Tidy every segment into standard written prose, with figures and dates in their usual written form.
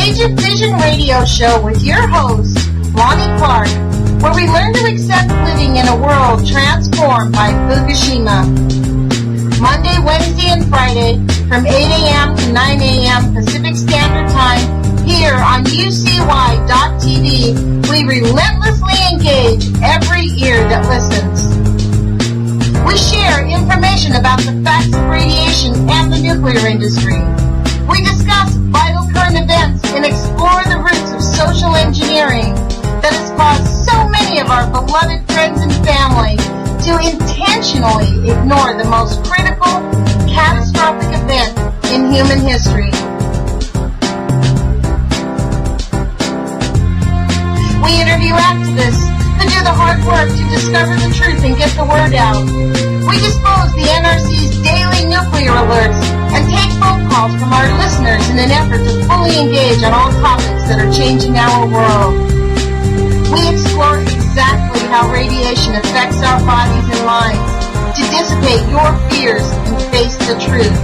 Age of Fission radio show with your host, Lonnie Clark, where we learn to accept living in a world transformed by Fukushima. Monday, Wednesday, and Friday from 8 a.m. to 9 a.m. Pacific Standard Time here on UCY.TV. We relentlessly engage every ear that listens. We share information about the facts of radiation and the nuclear industry. We discuss vital current events and explore the roots of social engineering that has caused so many of our beloved friends and family to intentionally ignore the most critical, catastrophic event in human history. We interview activists who do the hard work to discover the truth and get the word out. We dispose the NRC's daily nuclear alerts and take phone calls from our listeners in an effort to fully engage on all topics that are changing our world. We explore exactly how radiation affects our bodies and minds to dissipate your fears and face the truth.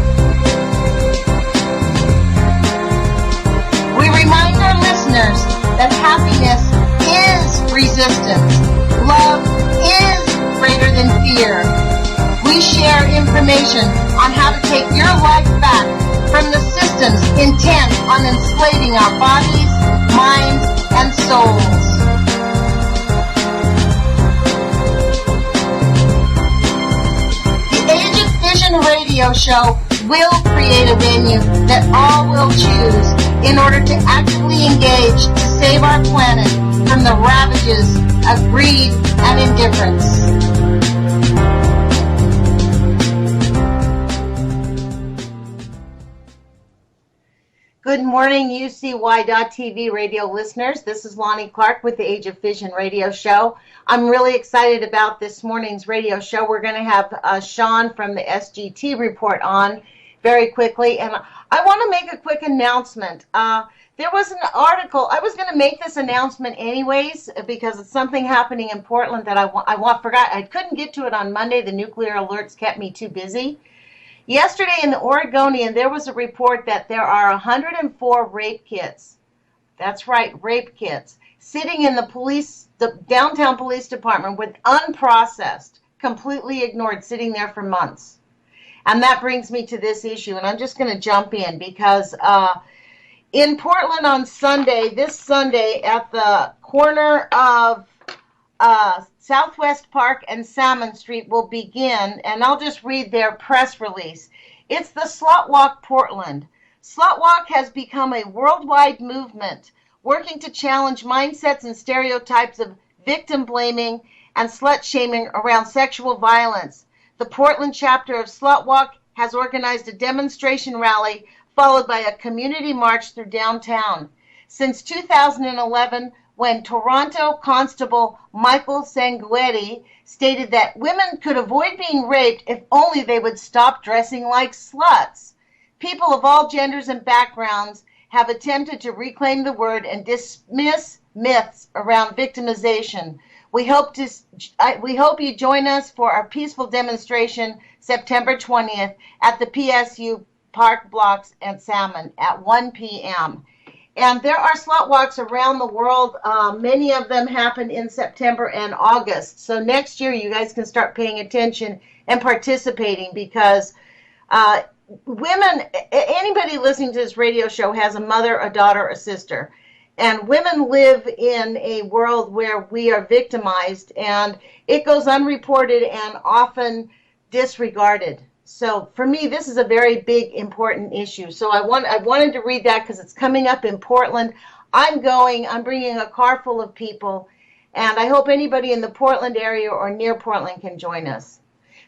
We remind our listeners that happiness is resistance. Love is greater than fear. We share information on how to take your life back from the systems intent on enslaving our bodies, minds, and souls. The Age of Fission radio show will create a venue that all will choose in order to actively engage to save our planet from the ravages of greed and indifference. Good morning, UCY.TV radio listeners. This is Lonnie Clark with the Age of Fission radio show. I'm really excited about this morning's radio show. We're going to have Sean from the SGT Report on very quickly. And I want to make a quick announcement. There was an article. I was going to make this announcement anyways because it's something happening in Portland that I forgot. I couldn't get to it on Monday. The nuclear alerts kept me too busy. Yesterday in the Oregonian, there was a report that there are 104 rape kits. That's right, rape kits, sitting in the downtown police department with unprocessed, completely ignored, sitting there for months. And that brings me to this issue, and I'm just going to jump in because in Portland on this Sunday, at the corner of Southwest Park and Salmon Street will begin, and I'll just read their press release. It's the Slut Walk Portland. Slut Walk has become a worldwide movement working to challenge mindsets and stereotypes of victim blaming and slut shaming around sexual violence. The Portland chapter of Slut Walk has organized a demonstration rally followed by a community march through downtown. Since 2011, when Toronto Constable Michael Sanguetti stated that women could avoid being raped if only they would stop dressing like sluts. People of all genders and backgrounds have attempted to reclaim the word and dismiss myths around victimization. We hope you join us for our peaceful demonstration September 20th at the PSU Park Blocks and Salmon at 1 p.m. And there are slut walks around the world. Many of them happen in September and August. So next year, you guys can start paying attention and participating because women, anybody listening to this radio show has a mother, a daughter, a sister. And women live in a world where we are victimized, and it goes unreported and often disregarded. So for me, this is a very big, important issue. So I wanted to read that because it's coming up in Portland. I'm bringing a car full of people, and I hope anybody in the Portland area or near Portland can join us.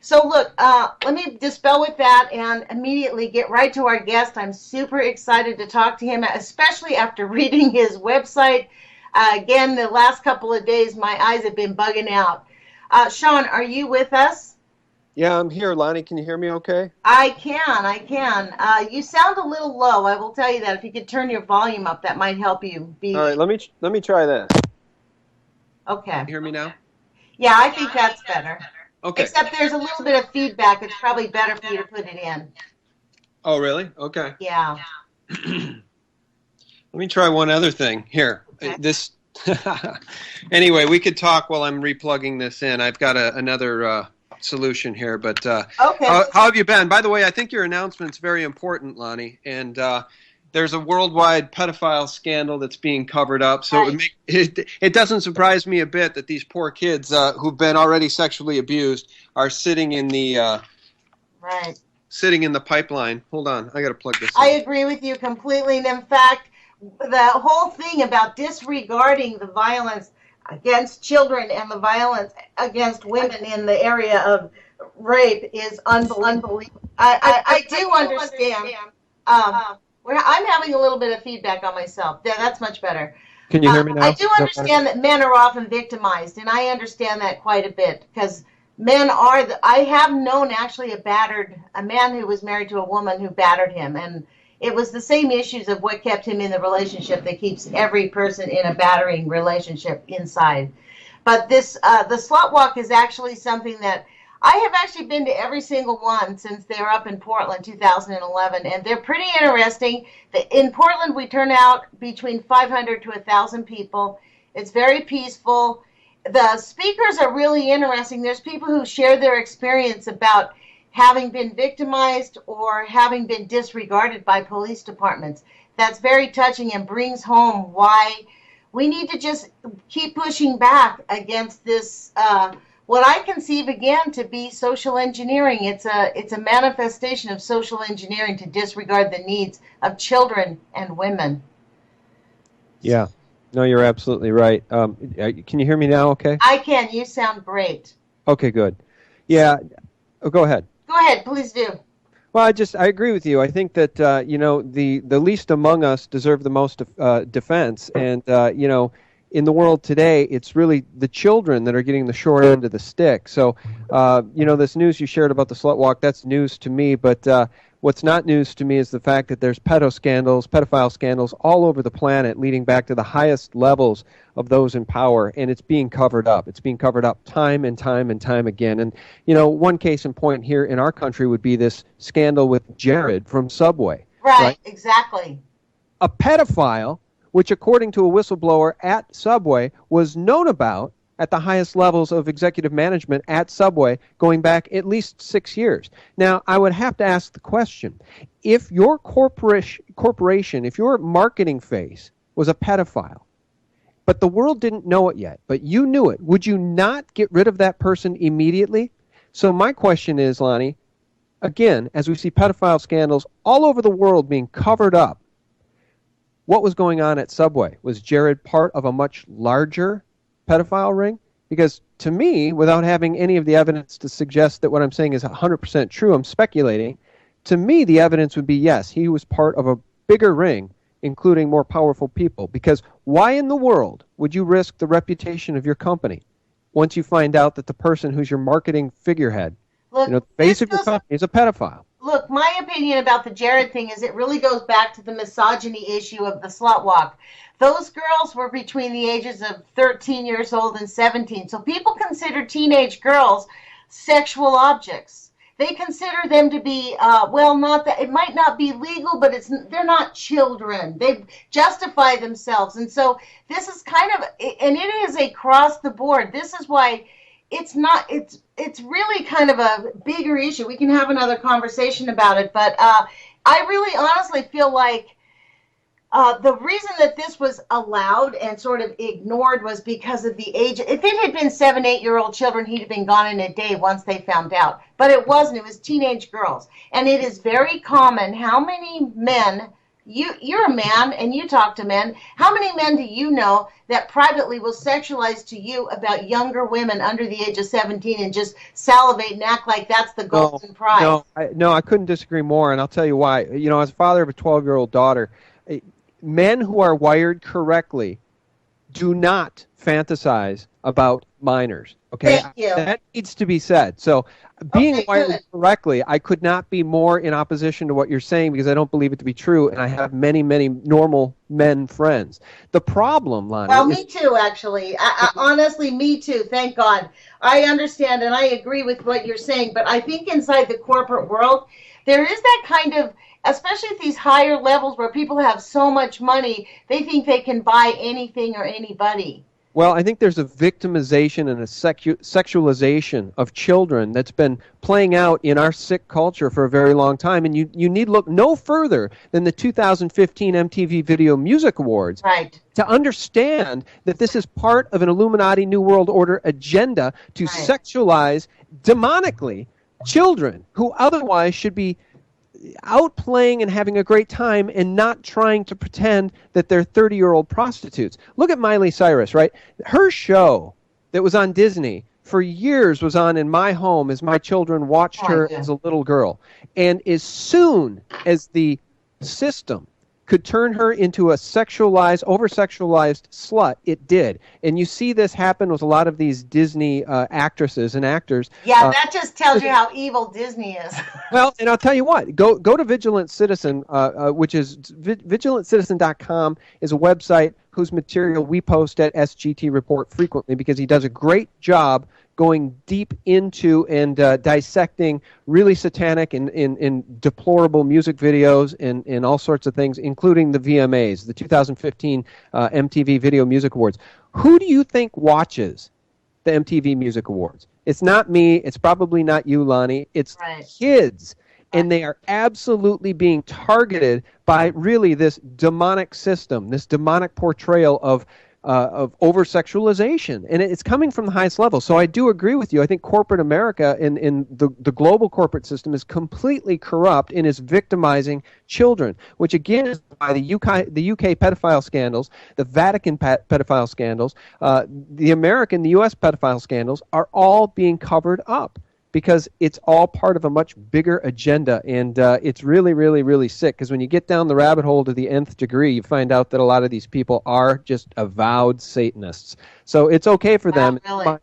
So look, let me dispel with that and immediately get right to our guest. I'm super excited to talk to him, especially after reading his website. Again, the last couple of days, my eyes have been bugging out. Sean, are you with us? Yeah, I'm here, Lonnie. Can you hear me okay? I can. You sound a little low. I will tell you that. If you could turn your volume up, that might help you. All right, let me try this. Okay. You hear me now? Yeah, I think that's better. Okay. Except there's a little bit of feedback. It's probably better for you to put it in. Oh, really? Okay. Yeah. Let me try one other thing here. Okay. This. Anyway, we could talk while I'm replugging this in. I've got another solution here, but Okay. how have you been? By the way, I think your announcement's very important, Lonnie, and there's a worldwide pedophile scandal that's being covered up, so Right. it doesn't surprise me a bit that these poor kids who've been already sexually abused are sitting in the Right. sitting in the pipeline. Hold on, I got to plug this in. I agree with you completely. And in fact, the whole thing about disregarding the violence against children and the violence against women in the area of rape is unbelievable. I do understand. I'm having a little bit of feedback on myself. Yeah, that's much better. Can you hear me now? I do understand that men are often victimized, and I understand that quite a bit because men are. I have known actually a man who was married to a woman who battered him, and it was the same issues of what kept him in the relationship that keeps every person in a battering relationship inside. But this, the slut walk is actually something that I have actually been to every single one since they were up in Portland 2011, and they're pretty interesting. In Portland, we turn out between 500 to 1,000 people. It's very peaceful. The speakers are really interesting. There's people who share their experience about having been victimized or having been disregarded by police departments. That's very touching and brings home why we need to just keep pushing back against this, what I conceive again to be social engineering. It's a manifestation of social engineering to disregard the needs of children and women. Yeah. No, you're absolutely right. Can you hear me now okay? I can. You sound great. Okay, good. Yeah. Oh, go ahead. Go ahead, please do. Well, I agree with you. I think that the least among us deserve the most defense, and in the world today, it's really the children that are getting the short end of the stick. So, this news you shared about the slut walk, that's news to me. But what's not news to me is the fact that there's pedophile scandals all over the planet, leading back to the highest levels of those in power, and it's being covered up. It's being covered up time and time and time again. And, one case in point here in our country would be this scandal with Jared from Subway. Right? Exactly. A pedophile, which according to a whistleblower at Subway was known about at the highest levels of executive management at Subway going back at least 6 years. Now, I would have to ask the question, if your corporation, if your marketing face was a pedophile, but the world didn't know it yet, but you knew it, would you not get rid of that person immediately? So my question is, Lonnie, again, as we see pedophile scandals all over the world being covered up, what was going on at Subway? Was Jared part of a much larger pedophile ring? Because to me, without having any of the evidence to suggest that what I'm saying is 100% true, I'm speculating, to me the evidence would be yes, he was part of a bigger ring, including more powerful people. Because why in the world would you risk the reputation of your company once you find out that the person who's your marketing figurehead, the face of your company, is a pedophile? Look, my opinion about the Jared thing is it really goes back to the misogyny issue of the slut walk. Those girls were between the ages of 13 years old and 17. So people consider teenage girls sexual objects. They consider them to be, not that it might not be legal, but they're not children. They justify themselves. And so this is kind of, and it is across the board. This is why it's really kind of a bigger issue. We can have another conversation about it, but I really honestly feel like the reason that this was allowed and sort of ignored was because of the age. If it had been 7, 8-year-old children, he'd have been gone in a day once they found out. But it wasn't. It was teenage girls. And it is very common how many men, you're a man and you talk to men, how many men do you know that privately will sexualize to you about younger women under the age of 17 and just salivate and act like that's the golden prize? No, I couldn't disagree more, and I'll tell you why. As a father of a 12-year-old daughter, men who are wired correctly do not fantasize about minors. Okay, Thank you. That needs to be said. So, being wired correctly, I could not be more in opposition to what you're saying because I don't believe it to be true, and I have many, many normal men friends. The problem, Lonnie. Well, me too, actually. Honestly, me too. Thank God. I understand and I agree with what you're saying, but I think inside the corporate world, there is that kind of, especially at these higher levels where people have so much money, they think they can buy anything or anybody. Well, I think there's a victimization and a sexualization of children that's been playing out in our sick culture for a very long time. And you need look no further than the 2015 MTV Video Music Awards Right. to understand that this is part of an Illuminati New World Order agenda to sexualize demonically children who otherwise should be out playing and having a great time and not trying to pretend that they're 30-year-old prostitutes. Look at Miley Cyrus, right? Her show that was on Disney for years was on in my home as my children watched her as a little girl. And as soon as the system could turn her into a sexualized, over-sexualized slut, it did. And you see this happen with a lot of these Disney actresses and actors. Yeah, that just tells you how evil Disney is. Well, and I'll tell you what, go to Vigilant Citizen, which is vigilanttcitizen.com is a website whose material we post at SGT Report frequently because he does a great job going deep into and dissecting really satanic and deplorable music videos and all sorts of things, including the VMAs, the 2015 MTV Video Music Awards. Who do you think watches the MTV Music Awards? It's not me. It's probably not you, Lonnie. It's kids. And they are absolutely being targeted by really this demonic system, this demonic portrayal of over-sexualization. And it's coming from the highest level. So I do agree with you. I think corporate America in the global corporate system is completely corrupt and is victimizing children, which again is why the UK pedophile scandals, the Vatican pedophile scandals, the US pedophile scandals are all being covered up. Because it's all part of a much bigger agenda, and it's really, really, really sick. Because when you get down the rabbit hole to the nth degree, you find out that a lot of these people are just avowed Satanists. So it's okay for them. Really.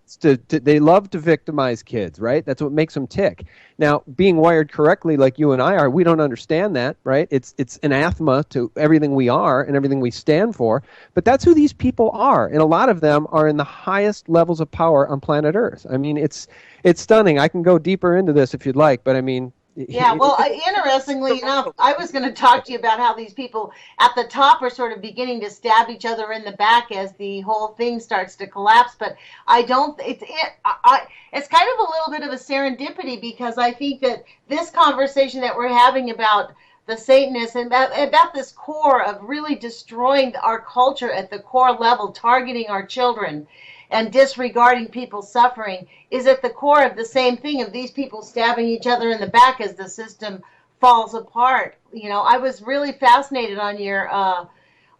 They love to victimize kids, right? That's what makes them tick. Now, being wired correctly like you and I are, we don't understand that, right? It's anathema to everything we are and everything we stand for. But that's who these people are, and a lot of them are in the highest levels of power on planet Earth. I mean, it's stunning. I can go deeper into this if you'd like, but I mean... Yeah, well, interestingly enough, I was going to talk to you about how these people at the top are sort of beginning to stab each other in the back as the whole thing starts to collapse. But I don't. It's kind of a little bit of a serendipity because I think that this conversation that we're having about the Satanists and about this core of really destroying our culture at the core level, targeting our children and disregarding people's suffering is at the core of the same thing of these people stabbing each other in the back as the system falls apart. You know, I was really fascinated on your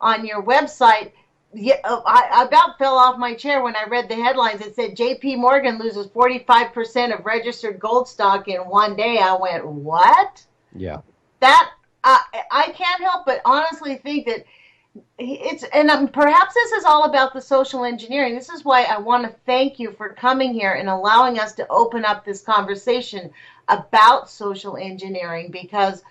website. Yeah, I about fell off my chair when I read the headlines. It said J.P. Morgan loses 45% of registered gold stock in one day. I went, what? Yeah. That I can't help but honestly think that perhaps this is all about the social engineering. This is why I want to thank you for coming here and allowing us to open up this conversation about social engineering, because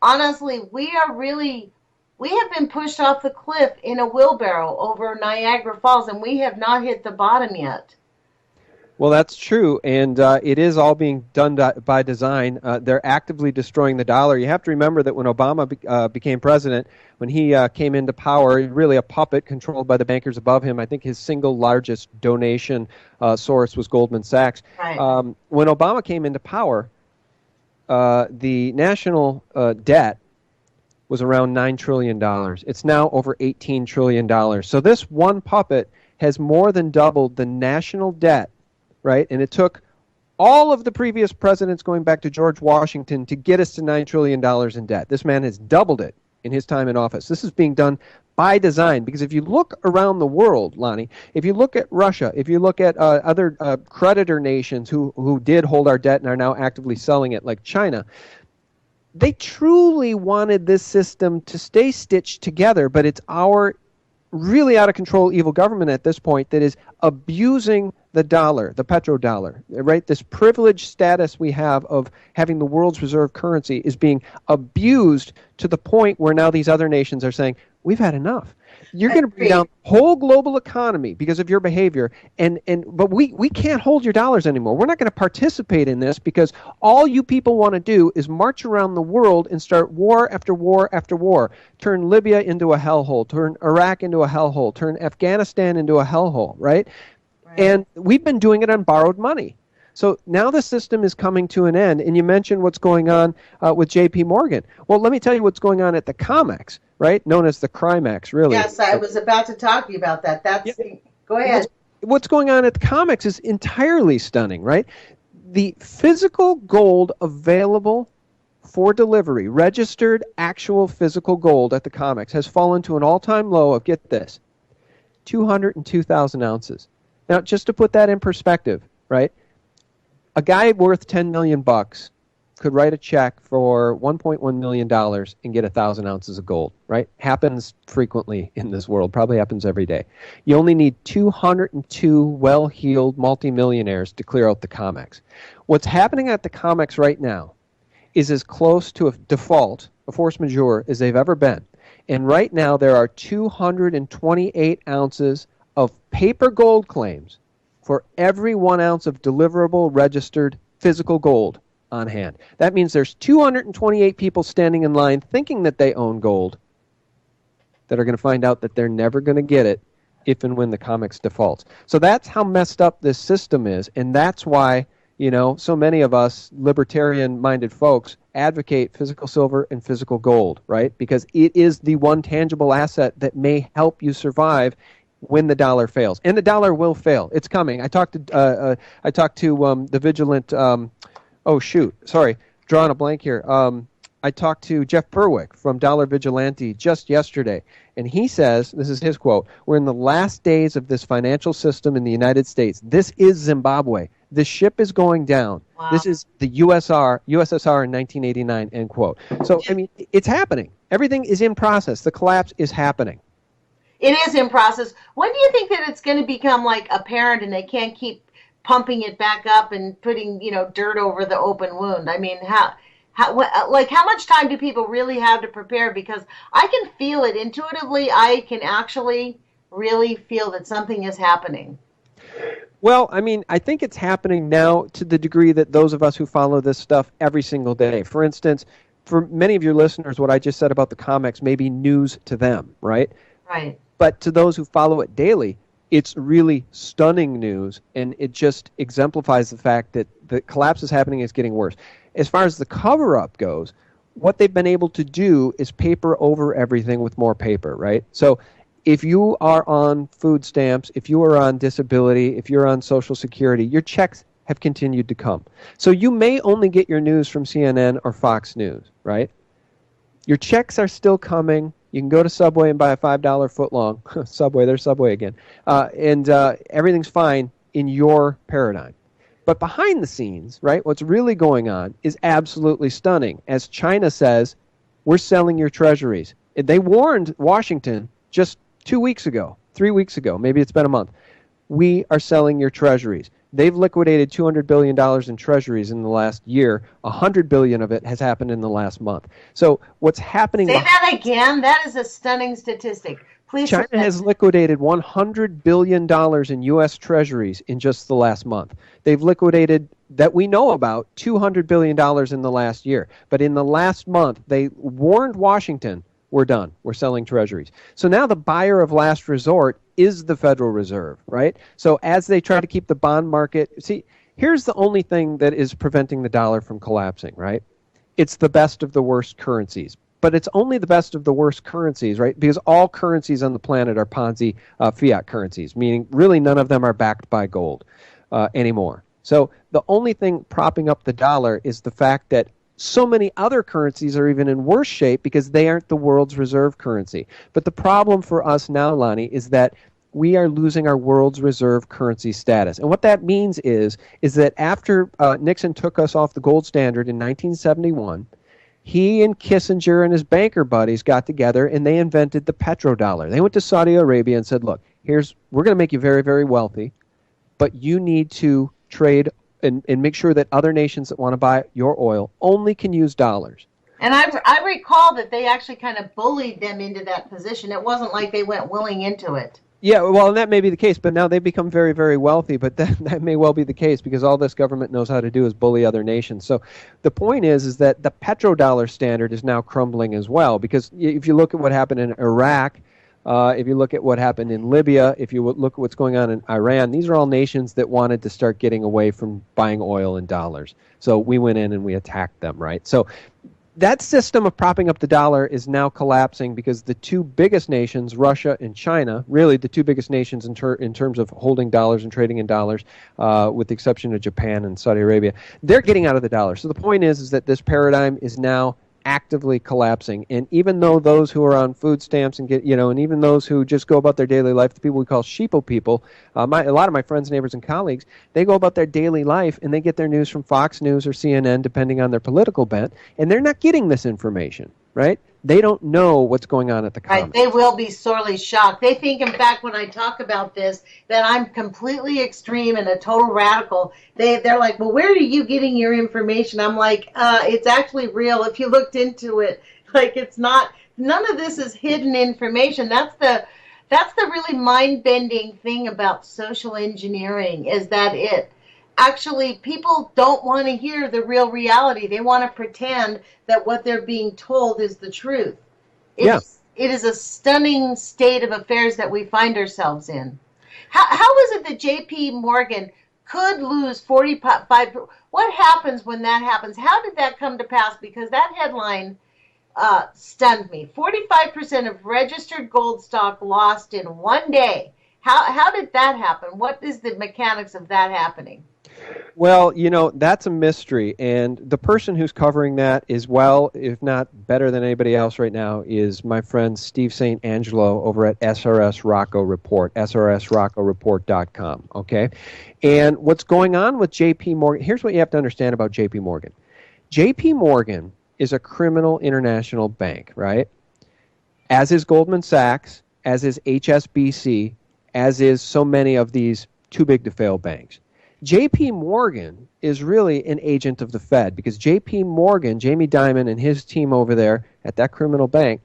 honestly, we have been pushed off the cliff in a wheelbarrow over Niagara Falls, and we have not hit the bottom yet. Well, that's true, and it is all being done by design. They're actively destroying the dollar. You have to remember that when Obama became president, when he came into power, really a puppet controlled by the bankers above him. I think his single largest donation source was Goldman Sachs. Right. When Obama came into power, the national debt was around $9 trillion. It's now over $18 trillion. So this one puppet has more than doubled the national debt, right? And it took all of the previous presidents going back to George Washington to get us to $9 trillion in debt. This man has doubled it in his time in office. This is being done by design, because if you look around the world, Lonnie, if you look at Russia, if you look at other creditor nations who did hold our debt and are now actively selling it, like China, they truly wanted this system to stay stitched together, but it's our really out of control evil government at this point that is abusing the dollar, the petrodollar, right? This privileged status we have of having the world's reserve currency is being abused to the point where now these other nations are saying, we've had enough. You're going to bring Agreed. down the whole global economy because of your behavior, but we can't hold your dollars anymore. We're not going to participate in this because all you people want to do is march around the world and start war after war after war. Turn Libya into a hellhole, turn Iraq into a hellhole, turn Afghanistan into a hellhole, right? And we've been doing it on borrowed money. So now the system is coming to an end, and you mentioned what's going on with J.P. Morgan. Well, let me tell you what's going on at the COMEX, right? Known as the CRIMEX, really. Yes, I was about to talk to you about that. Go ahead. What's going on at the COMEX is entirely stunning, right? The physical gold available for delivery, registered actual physical gold at the COMEX, has fallen to an all-time low of, get this, 202,000 ounces. Now, just to put that in perspective, right? A guy worth $10 million could write a check for $1.1 million and get 1,000 ounces of gold, right? Happens frequently in this world, probably happens every day. You only need 202 well-heeled multimillionaires to clear out the COMEX. What's happening at the COMEX right now is as close to a default, a force majeure, as they've ever been. And right now there are 228 ounces of paper gold claims for every 1 ounce of deliverable registered physical gold on hand. That means there's 228 people standing in line thinking that they own gold that are going to find out that they're never going to get it if and when the COMEX defaults. So that's how messed up this system is, and that's why, so many of us libertarian-minded folks advocate physical silver and physical gold, right? Because it is the one tangible asset that may help you survive when the dollar fails, and the dollar will fail. It's coming. I talked to the vigilant. Drawing a blank here. I talked to Jeff Berwick from Dollar Vigilante just yesterday, and he says, this is his quote: "We're in the last days of this financial system in the United States. This is Zimbabwe. The ship is going down. Wow. This is the USSR in 1989." End quote. So I mean, it's happening. Everything is in process. The collapse is happening. It is in process. When do you think that it's going to become like apparent and they can't keep pumping it back up and putting, dirt over the open wound? I mean, how much time do people really have to prepare? Because I can feel it intuitively. I can actually really feel that something is happening. Well, I mean, I think it's happening now to the degree that those of us who follow this stuff every single day, for instance, for many of your listeners, what I just said about the COMEX may be news to them, right? Right. But to those who follow it daily, it's really stunning news, and it just exemplifies the fact that the collapse is happening, it's getting worse. As far as the cover-up goes, what they've been able to do is paper over everything with more paper, right? So if you are on food stamps, if you are on disability, if you're on Social Security, your checks have continued to come. So you may only get your news from CNN or Fox News, right? Your checks are still coming. You can go to Subway and buy a $5 footlong. Subway, there's Subway again. And everything's fine in your paradigm. But behind the scenes, right, what's really going on is absolutely stunning. As China says, we're selling your treasuries. They warned Washington just 2 weeks ago, 3 weeks ago, maybe it's been a month. We are selling your treasuries. They've liquidated $200 billion in treasuries in the last year. $100 billion of it has happened in the last month. So what's happening... Say that again. That is a stunning statistic. Please. China has liquidated $100 billion in U.S. treasuries in just the last month. They've liquidated, that we know about, $200 billion in the last year. But in the last month, they warned Washington, we're done. We're selling treasuries. So now the buyer of last resort is the Federal Reserve, right? So as they try to keep the bond market... See, here's the only thing that is preventing the dollar from collapsing, right? It's the best of the worst currencies. But it's only the best of the worst currencies, right? Because all currencies on the planet are Ponzi fiat currencies, meaning really none of them are backed by gold anymore. So the only thing propping up the dollar is the fact that so many other currencies are even in worse shape because they aren't the world's reserve currency. But the problem for us now, Lonnie, is that we are losing our world's reserve currency status. And what that means is that after Nixon took us off the gold standard in 1971, he and Kissinger and his banker buddies got together and they invented the petrodollar. They went to Saudi Arabia and said, look, we're going to make you very, very wealthy, but you need to trade and make sure that other nations that want to buy your oil only can use dollars. And I recall that they actually kind of bullied them into that position. It wasn't like they went willing into it. Yeah, well, and that may be the case, but now they've become very, very wealthy, but that may well be the case because all this government knows how to do is bully other nations. So the point is that the petrodollar standard is now crumbling as well because if you look at what happened in Iraq, if you look at what happened in Libya, if you look at what's going on in Iran, these are all nations that wanted to start getting away from buying oil in dollars. So we went in and we attacked them, right? So that system of propping up the dollar is now collapsing because the two biggest nations, Russia and China, really the two biggest nations in terms of holding dollars and trading in dollars, with the exception of Japan and Saudi Arabia, they're getting out of the dollar. So the point is that this paradigm is now actively collapsing. And even though those who are on food stamps and and even those who just go about their daily life, the people we call sheeple people, a lot of my friends, neighbors, and colleagues, they go about their daily life and they get their news from Fox News or CNN, depending on their political bent, and they're not getting this information, right? They don't know what's going on at the commons. Right. They will be sorely shocked. They think, in fact, when I talk about this, that I'm completely extreme and a total radical. They're like, well, where are you getting your information? I'm like, it's actually real. If you looked into it, like it's not. None of this is hidden information. That's the really mind-bending thing about social engineering is that actually people don't want to hear the real reality. They want to pretend that what they're being told is the truth. It is a stunning state of affairs that we find ourselves in. How is it that J.P. Morgan could lose 45? What happens when that happens? How did that come to pass? Because that headline stunned me. 45% of registered gold stock lost in one day. How did that happen? What is the mechanics of that happening? Well, that's a mystery, and the person who's covering that is, well, if not better than anybody else right now, is my friend Steve St. Angelo over at SRS Rocco Report, srsroccoreport.com, okay? And what's going on with J.P. Morgan, here's what you have to understand about J.P. Morgan. J.P. Morgan is a criminal international bank, right? As is Goldman Sachs, as is HSBC, as is so many of these too-big-to-fail banks. J.P. Morgan is really an agent of the Fed because J.P. Morgan, Jamie Dimon and his team over there at that criminal bank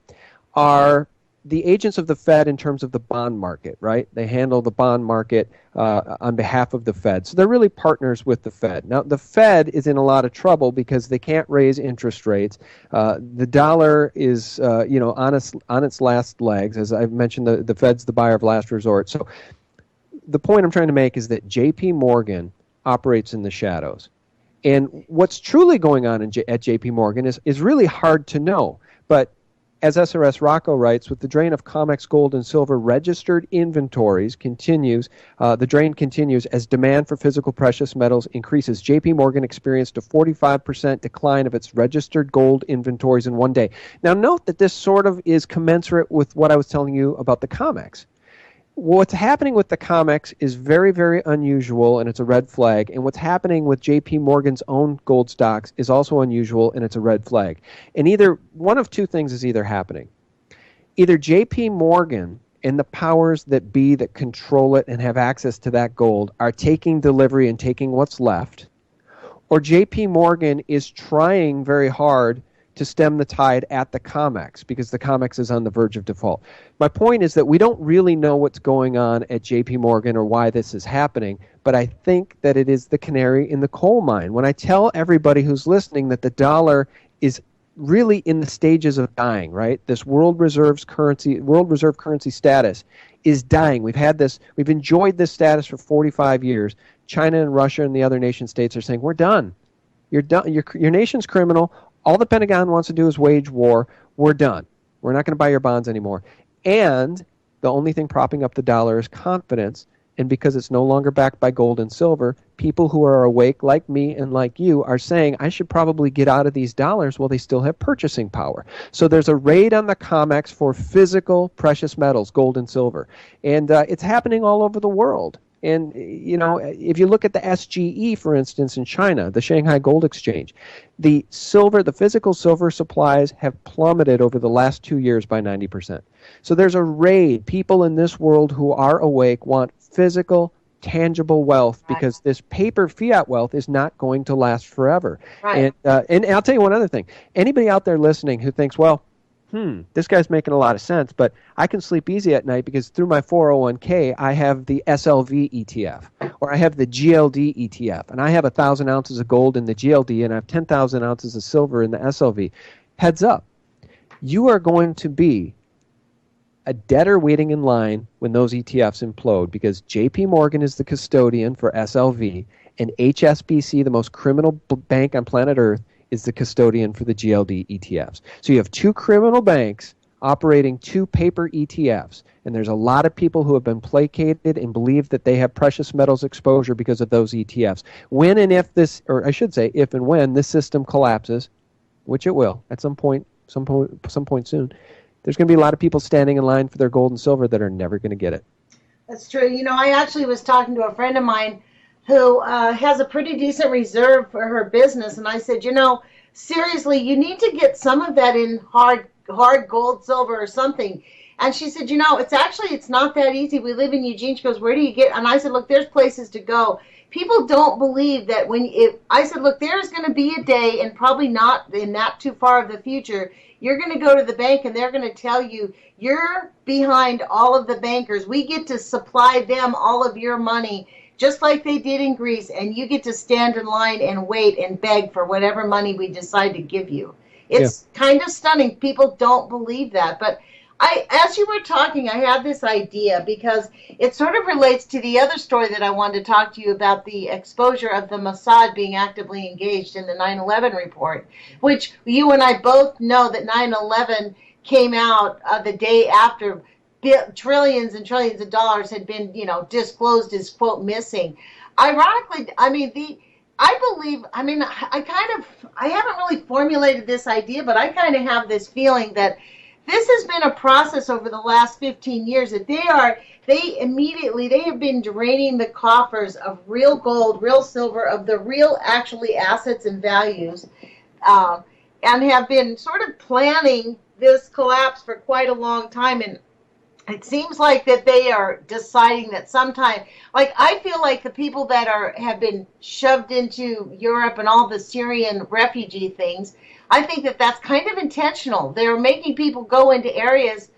are the agents of the Fed in terms of the bond market, right? They handle the bond market on behalf of the Fed. So they're really partners with the Fed. Now, the Fed is in a lot of trouble because they can't raise interest rates. The dollar is, on its last legs. As I've mentioned, the Fed's the buyer of last resort. So the point I'm trying to make is that J.P. Morgan operates in the shadows. And what's truly going on at J.P. Morgan is really hard to know. But as SRS Rocco writes, with the drain of COMEX gold and silver registered inventories continues, the drain continues as demand for physical precious metals increases. J.P. Morgan experienced a 45% decline of its registered gold inventories in one day. Now note that this sort of is commensurate with what I was telling you about the COMEX. What's happening with the COMEX is very, very unusual, and it's a red flag. And what's happening with J.P. Morgan's own gold stocks is also unusual, and it's a red flag. And either one of two things is either happening. Either J.P. Morgan and the powers that be that control it and have access to that gold are taking delivery and taking what's left, or J.P. Morgan is trying very hard to stem the tide at the COMEX because the COMEX is on the verge of default. My point is that we don't really know what's going on at J.P. Morgan or why this is happening, but I think that it is the canary in the coal mine. When I tell everybody who's listening that the dollar is really in the stages of dying, right? This world reserve currency status is dying. We've enjoyed this status for 45 years. China and Russia and the other nation states are saying, we're done. You're done. Your nation's criminal. All the Pentagon wants to do is wage war. We're done. We're not going to buy your bonds anymore. And the only thing propping up the dollar is confidence. And because it's no longer backed by gold and silver, people who are awake, like me and like you, are saying, I should probably get out of these dollars while they still have purchasing power. So there's a raid on the COMEX for physical precious metals, gold and silver. And it's happening all over the world. And, if you look at the SGE, for instance, in China, the Shanghai Gold Exchange, the physical silver supplies have plummeted over the last 2 years by 90%. So there's a raid. People in this world who are awake want physical, tangible wealth, because this paper fiat wealth is not going to last forever. Right. And I'll tell you one other thing. Anybody out there listening who thinks, well, this guy's making a lot of sense, but I can sleep easy at night because through my 401k, I have the SLV ETF, or I have the GLD ETF, and I have 1,000 ounces of gold in the GLD, and I have 10,000 ounces of silver in the SLV. Heads up, you are going to be a debtor waiting in line when those ETFs implode, because JP Morgan is the custodian for SLV, and HSBC, the most criminal bank on planet Earth, is the custodian for the GLD ETFs. So you have two criminal banks operating two paper ETFs, and there's a lot of people who have been placated and believe that they have precious metals exposure because of those ETFs. When and if this, or I should say, if and when this system collapses, which it will at some point soon, there's going to be a lot of people standing in line for their gold and silver that are never going to get it. That's true. I actually was talking to a friend of mine who has a pretty decent reserve for her business, and I said, seriously, you need to get some of that in hard gold, silver, or something. And she said, it's not that easy. We live in Eugene. She goes, where do you get? And I said, look, there's places to go. People don't believe that I said, look, there's going to be a day, and probably not in not too far of the future, you're going to go to the bank and they're going to tell you, you're behind all of the bankers. We get to supply them all of your money, just like they did in Greece, and you get to stand in line and wait and beg for whatever money we decide to give you. It's kind of stunning. People don't believe that. But as you were talking, I had this idea, because it sort of relates to the other story that I wanted to talk to you about, the exposure of the Mossad being actively engaged in the 9/11 report, which you and I both know that 9/11 came out the day after trillions and trillions of dollars had been, disclosed as, quote, missing. Ironically, I haven't really formulated this idea, but I kind of have this feeling that this has been a process over the last 15 years, that they have been draining the coffers of real gold, real silver, of the real actually assets and values, and have been sort of planning this collapse for quite a long time. And it seems like that they are deciding that sometime, like I feel like the people that have been shoved into Europe and all the Syrian refugee things, I think that that's kind of intentional. They're making people go into areas,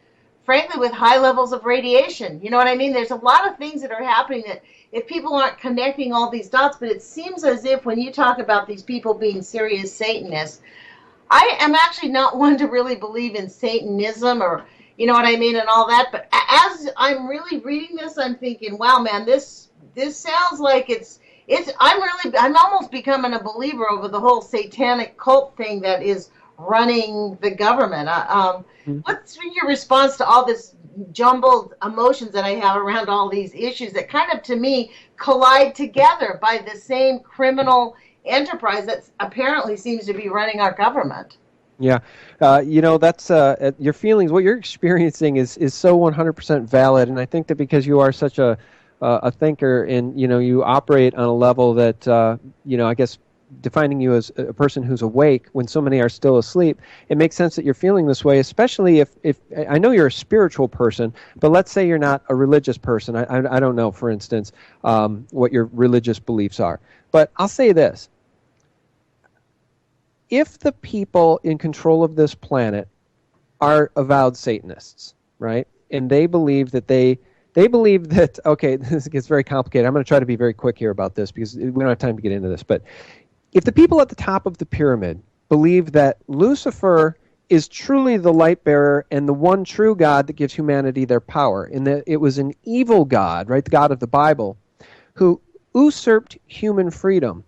frankly, with high levels of radiation. You know what I mean? There's a lot of things that are happening that if people aren't connecting all these dots, but it seems as if when you talk about these people being serious Satanists, I am actually not one to really believe in Satanism, or you know what I mean, and all that. But as I'm really reading this, I'm thinking, wow, man, this sounds like I'm almost becoming a believer over the whole satanic cult thing that is running the government. What's your response to all this jumbled emotions that I have around all these issues that kind of, to me, collide together by the same criminal enterprise that apparently seems to be running our government? Yeah, that's your feelings. What you're experiencing is so 100% valid, and I think that because you are such a thinker, and you operate on a level that I guess defining you as a person who's awake when so many are still asleep, it makes sense that you're feeling this way. Especially if I know you're a spiritual person, but let's say you're not a religious person. I don't know, for instance, what your religious beliefs are, but I'll say this. If the people in control of this planet are avowed Satanists, right, and they believe that okay, this gets very complicated. I'm going to try to be very quick here about this because we don't have time to get into this, but if the people at the top of the pyramid believe that Lucifer is truly the light bearer and the one true God that gives humanity their power, and that it was an evil God, right, the God of the Bible, who usurped human freedom,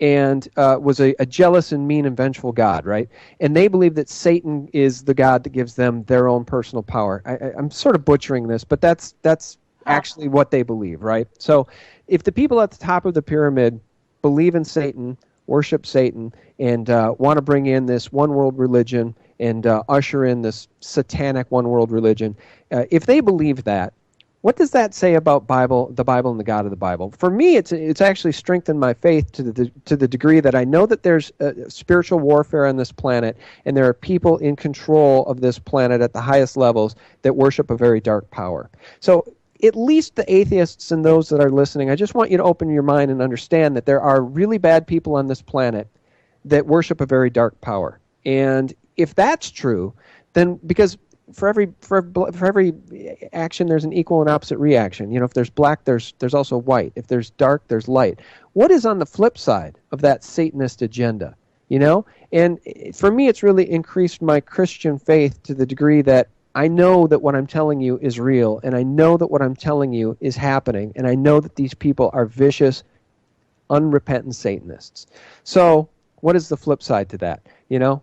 and was a jealous and mean and vengeful God, right? And they believe that Satan is the God that gives them their own personal power. I'm sort of butchering this, but that's actually what they believe, right? So if the people at the top of the pyramid believe in Satan, worship Satan, and want to bring in this one-world religion and usher in this satanic one-world religion, if they believe that, what does that say about the Bible and the God of the Bible? For me, it's actually strengthened my faith to the degree that I know that there's spiritual warfare on this planet, and there are people in control of this planet at the highest levels that worship a very dark power. So at least the atheists and those that are listening, I just want you to open your mind and understand that there are really bad people on this planet that worship a very dark power. And if that's true, then because for every action there's an equal and opposite reaction. If there's black, there's also white. If there's dark, there's light. What is on the flip side of that Satanist agenda? And for me, it's really increased my Christian faith to the degree that I know that what I'm telling you is real, and I know that what I'm telling you is happening, and I know that these people are vicious, unrepentant Satanists. So what is the flip side to that?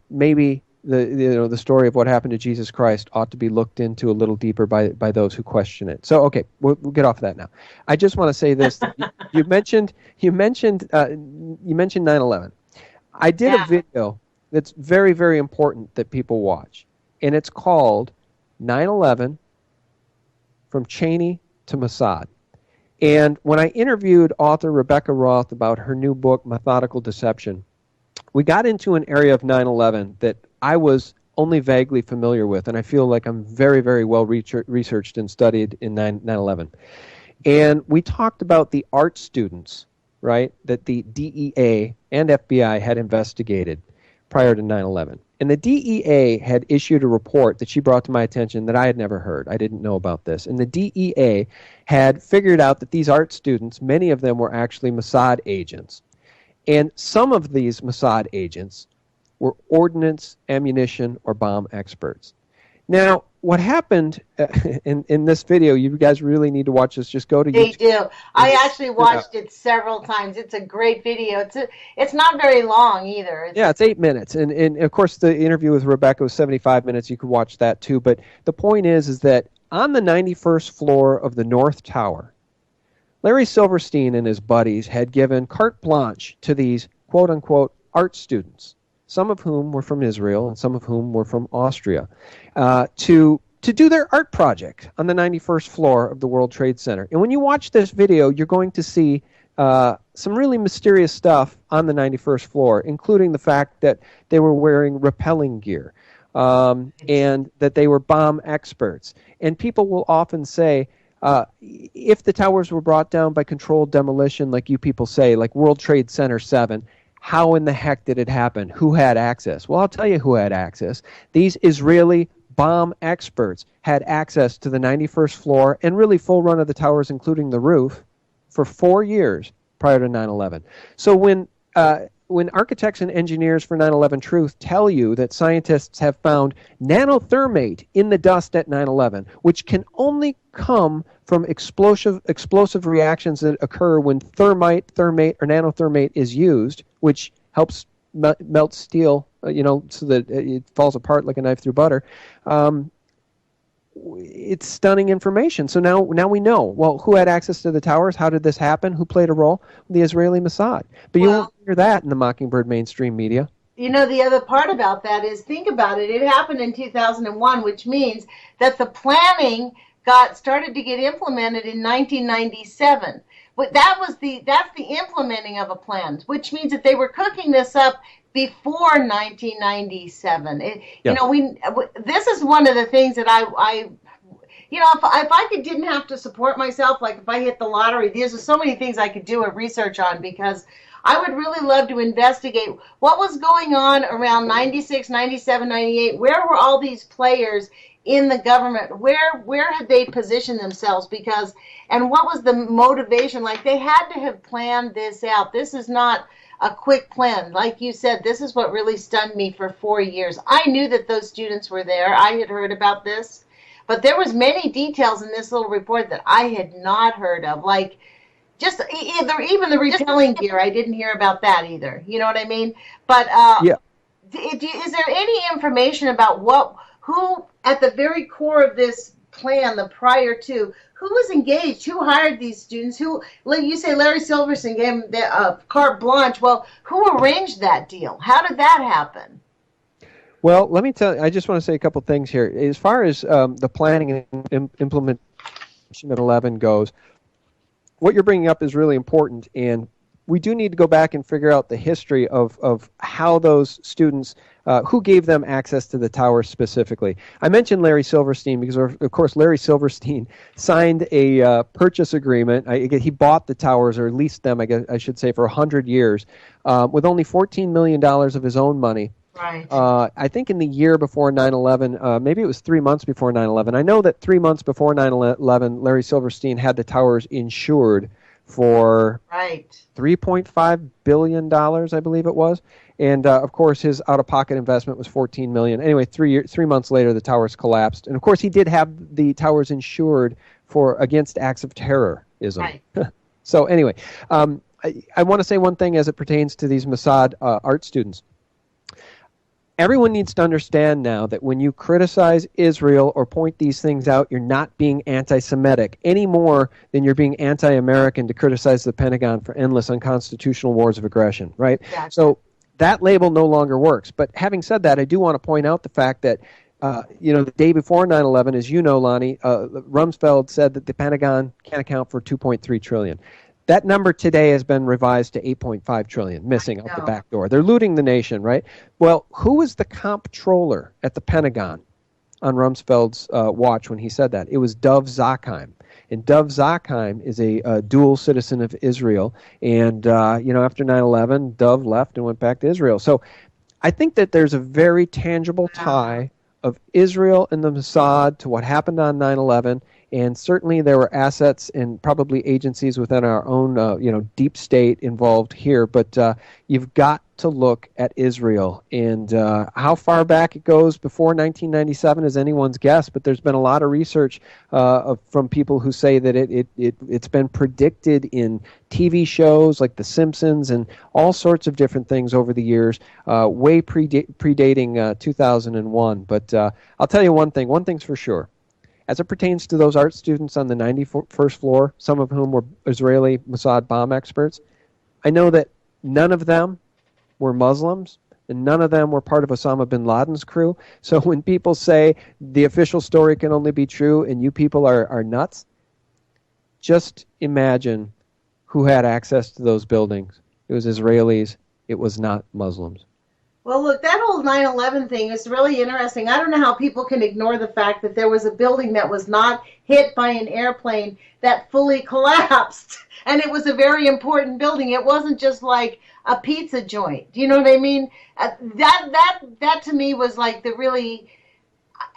Maybe the story of what happened to Jesus Christ ought to be looked into a little deeper by those who question it. So okay, we'll get off of that now. I just want to say this: you mentioned 9/11. I did a video that's very, very important that people watch, and it's called 9/11 From Cheney to Mossad. And when I interviewed author Rebecca Roth about her new book, Methodical Deception, we got into an area of 9/11 that I was only vaguely familiar with, and I feel like I'm very, very well researched and studied in 9/11. And we talked about the art students, right, that the DEA and FBI had investigated prior to 9/11. And the DEA had issued a report that she brought to my attention that I had never heard. I didn't know about this. And the DEA had figured out that these art students, many of them were actually Mossad agents. And some of these Mossad agents were ordnance, ammunition, or bomb experts. Now, what happened in this video, you guys really need to watch this. Just go to YouTube. They do. I actually watched it several times. It's a great video. It's not very long either. It's 8 minutes. And of course, the interview with Rebecca was 75 minutes. You could watch that too. But the point is that on the 91st floor of the North Tower, Larry Silverstein and his buddies had given carte blanche to these quote-unquote art students, some of whom were from Israel and some of whom were from Austria, to do their art project on the 91st floor of the World Trade Center. And when you watch this video, you're going to see some really mysterious stuff on the 91st floor, including the fact that they were wearing rappelling gear and that they were bomb experts. And people will often say, if the towers were brought down by controlled demolition, like you people say, like World Trade Center 7, how in the heck did it happen? Who had access? Well, I'll tell you who had access. These Israeli bomb experts had access to the 91st floor and really full run of the towers, including the roof, for 4 years prior to 9/11. So when architects and engineers for 9/11 Truth tell you that scientists have found nanothermate in the dust at 9/11, which can only come from explosive reactions that occur when thermate, or nanothermate is used, which helps melt steel, so that it falls apart like a knife through butter. It's stunning information. So now we know, well, who had access to the towers? How did this happen? Who played a role? The Israeli Mossad. But you won't hear that in the Mockingbird mainstream media. The other part about that is, think about it. It happened in 2001, which means that the planning started to get implemented in 1997. But that's the implementing of a plan, which means that they were cooking this up before 1997. This is one of the things that if I didn't have to support myself, like if I hit the lottery, there's so many things I could do a research on, because I would really love to investigate what was going on around 96, 97, 98. Where were all these players in the government? Where had they positioned themselves? And what was the motivation? Like, they had to have planned this out. This is not a quick plan. Like you said, this is what really stunned me for 4 years. I knew that those students were there. I had heard about this, but there was many details in this little report that I had not heard of. Like, just even the repelling gear, I didn't hear about that either. You know what I mean? But is there any information about who at the very core of this plan, the prior to, who was engaged? Who hired these students? Like you say, Larry Silverstein gave them the carte blanche. Well, who arranged that deal? How did that happen? Well, let me tell you, I just want to say a couple things here. As far as the planning and implementation at 11 goes, what you're bringing up is really important, and we do need to go back and figure out the history of how those students, who gave them access to the towers specifically. I mentioned Larry Silverstein because, of course, Larry Silverstein signed a purchase agreement. He bought the towers, or leased them, I guess I should say, for 100 years with only $14 million of his own money. Right. I think in the year before 9/11, maybe it was 3 months before 9/11. I know that 3 months before 9/11, Larry Silverstein had the towers insured for $3.5 billion, I believe it was. And, of course, his out-of-pocket investment was $14 million. Anyway, 3 months later, the towers collapsed. And, of course, he did have the towers insured against acts of terrorism. Right. So, anyway, I want to say one thing as it pertains to these Mossad art students. Everyone needs to understand now that when you criticize Israel or point these things out, you're not being anti-Semitic any more than you're being anti-American to criticize the Pentagon for endless unconstitutional wars of aggression, right? Gotcha. So that label no longer works. But having said that, I do want to point out the fact that, the day before 9/11, as you know, Lonnie, Rumsfeld said that the Pentagon can't account for $2.3 trillion. That number today has been revised to $8.5 trillion, missing out the back door. They're looting the nation, right? Well, who was the comptroller at the Pentagon on Rumsfeld's watch when he said that? It was Dov Zakheim. And Dov Zakheim is a dual citizen of Israel. And, after 9/11, Dov left and went back to Israel. So I think that there's a very tangible tie of Israel and the Mossad to what happened on 9/11. And certainly there were assets and probably agencies within our own, deep state involved here. But you've got to look at Israel. And how far back it goes before 1997 is anyone's guess. But there's been a lot of research from people who say that it's been predicted in TV shows like The Simpsons and all sorts of different things over the years, way predating 2001. But I'll tell you one thing. One thing's for sure. As it pertains to those art students on the 91st floor, some of whom were Israeli Mossad bomb experts, I know that none of them were Muslims, and none of them were part of Osama bin Laden's crew. So when people say the official story can only be true and you people are nuts, just imagine who had access to those buildings. It was Israelis. It was not Muslims. Well, look, that whole 9/11 thing is really interesting. I don't know how people can ignore the fact that there was a building that was not hit by an airplane that fully collapsed. And it was a very important building. It wasn't just like a pizza joint. Do you know what I mean? That to me was like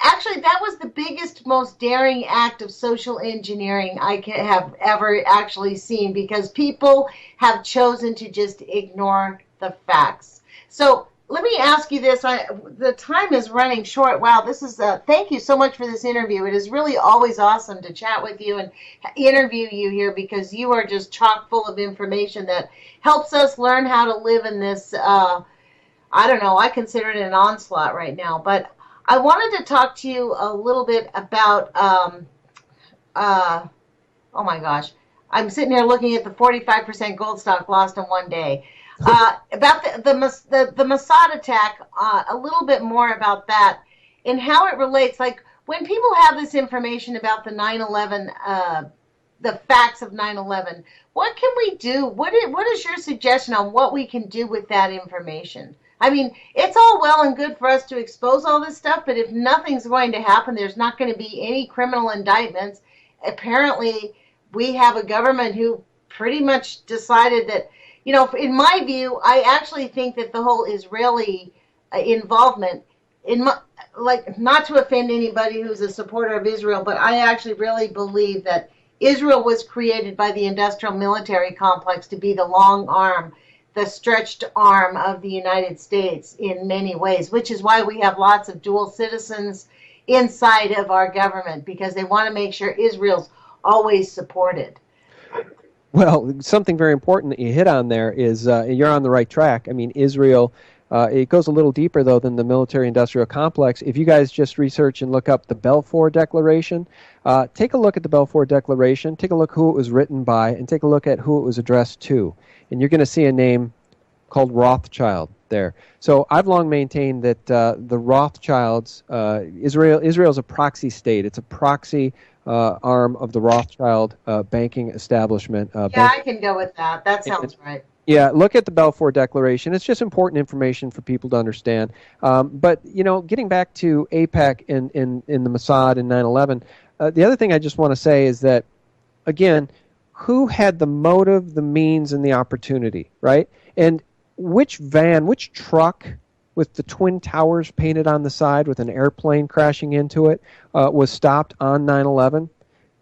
actually, that was the biggest, most daring act of social engineering I have ever actually seen, because people have chosen to just ignore the facts. So let me ask you this. The time is running short. Wow, this is thank you so much for this interview. It is really always awesome to chat with you and interview you here, because you are just chock full of information that helps us learn how to live in this, I don't know, I consider it an onslaught right now. But I wanted to talk to you a little bit about, oh my gosh, I'm sitting here looking at the 45% gold stock lost in one day. About the Mossad attack, a little bit more about that and how it relates. Like, when people have this information about the 9/11, the facts of 9/11, what can we do? What is your suggestion on what we can do with that information? I mean, it's all well and good for us to expose all this stuff, but if nothing's going to happen, there's not going to be any criminal indictments. Apparently, we have a government who pretty much decided that, in my view, I actually think that the whole Israeli involvement, not to offend anybody who's a supporter of Israel, but I actually really believe that Israel was created by the industrial military complex to be the long arm, the stretched arm of the United States in many ways, which is why we have lots of dual citizens inside of our government, because they want to make sure Israel's always supported. Well, something very important that you hit on there is you're on the right track. I mean, Israel, it goes a little deeper, though, than the military-industrial complex. If you guys just research and look up the Balfour Declaration, take a look at the Balfour Declaration, take a look who it was written by, and take a look at who it was addressed to. And you're going to see a name called Rothschild there. So I've long maintained that the Rothschilds, Israel's a proxy state. It's a proxy arm of the Rothschild banking establishment. I can go with that. That sounds right. Yeah, look at the Balfour Declaration. It's just important information for people to understand. But, getting back to AIPAC in the Mossad and 9/11, the other thing I just want to say is that, again, who had the motive, the means, and the opportunity, right? And which truck with the Twin Towers painted on the side with an airplane crashing into it was stopped on 9/11?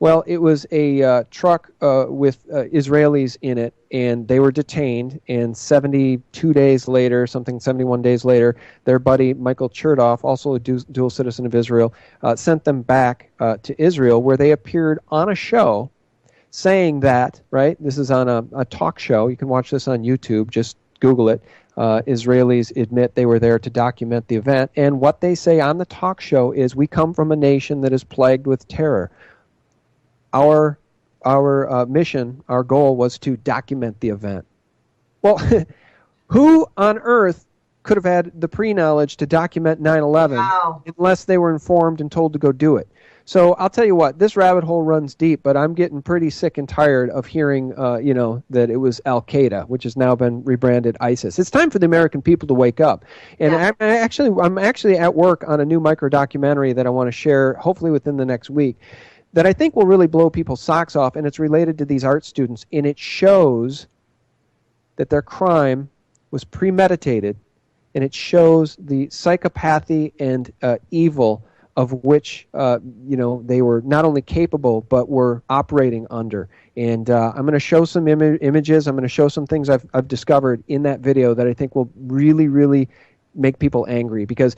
Well, it was a truck with Israelis in it, and they were detained. And 72 days later, 71 days later, their buddy Michael Chertoff, also a dual citizen of Israel, sent them back to Israel, where they appeared on a show saying that, right, this is on a talk show. You can watch this on YouTube. Just Google it. Israelis admit they were there to document the event. And what they say on the talk show is, we come from a nation that is plagued with terror. Our mission, our goal was to document the event. Well, who on earth could have had the pre-knowledge to document 9/11 unless they were informed and told to go do it? So I'll tell you what, this rabbit hole runs deep, but I'm getting pretty sick and tired of hearing, that it was Al-Qaeda, which has now been rebranded ISIS. It's time for the American people to wake up. And I'm actually at work on a new micro-documentary that I want to share, hopefully within the next week, that I think will really blow people's socks off, and it's related to these art students, and it shows that their crime was premeditated, and it shows the psychopathy and evil of which they were not only capable but were operating under. And I'm going to show some images. I'm going to show some things I've discovered in that video that I think will really, really make people angry, because